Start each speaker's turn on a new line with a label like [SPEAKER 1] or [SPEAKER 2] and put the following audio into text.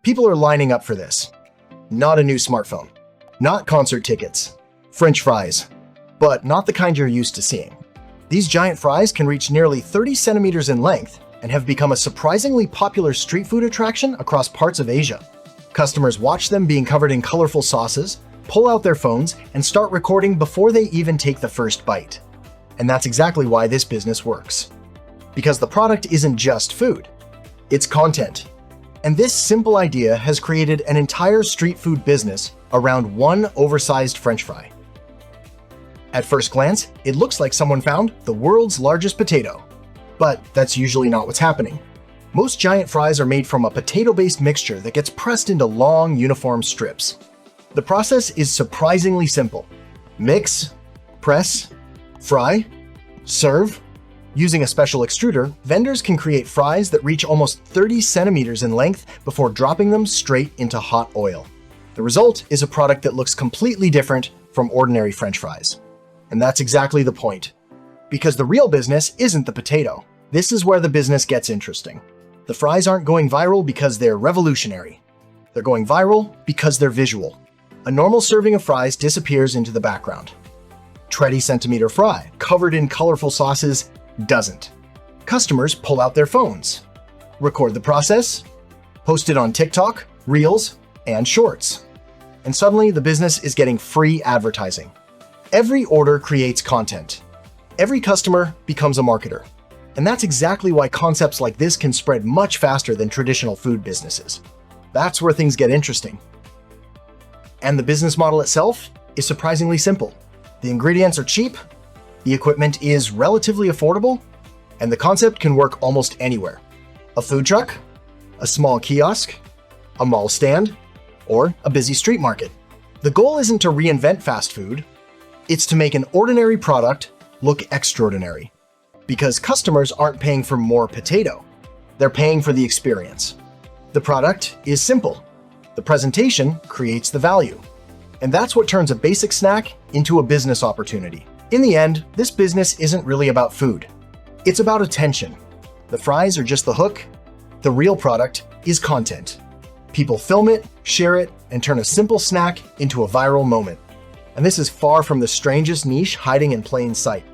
[SPEAKER 1] People are lining up for this. Not a new smartphone. Not concert tickets. French fries. But not the kind you're used to seeing. These giant fries can reach nearly 30 centimeters in length and have become a surprisingly popular street food attraction across parts of Asia. Customers watch them being covered in colorful sauces, pull out their phones, and start recording before they even take the first bite. And that's exactly why this business works. Because the product isn't just food, it's content. And this simple idea has created an entire street food business around one oversized French fry. At first glance, it looks like someone found the world's largest potato. But that's usually not what's happening. Most giant fries are made from a potato-based mixture that gets pressed into long, uniform strips. The process is surprisingly simple. Mix, press, fry, serve. Using a special extruder, vendors can create fries that reach almost 30 centimeters in length before dropping them straight into hot oil. The result is a product that looks completely different from ordinary French fries. And that's exactly the point. Because the real business isn't the potato. This is where the business gets interesting. The fries aren't going viral because they're revolutionary. They're going viral because they're visual. A normal serving of fries disappears into the background. 20-centimeter fry, covered in colorful sauces, doesn't. Customers pull out their phones, record the process, post it on TikTok, Reels, and Shorts. And suddenly the business is getting free advertising. Every order creates content. Every customer becomes a marketer. And that's exactly why concepts like this can spread much faster than traditional food businesses. That's where things get interesting. And the business model itself is surprisingly simple. The ingredients are cheap, the equipment is relatively affordable, and the concept can work almost anywhere. A food truck, a small kiosk, a mall stand, or a busy street market. The goal isn't to reinvent fast food, it's to make an ordinary product look extraordinary. Because customers aren't paying for more potato, they're paying for the experience. The product is simple. The presentation creates the value. And that's what turns a basic snack into a business opportunity. In the end, this business isn't really about food. It's about attention. The fries are just the hook. The real product is content. People film it, share it, and turn a simple snack into a viral moment. And this is far from the strangest niche hiding in plain sight.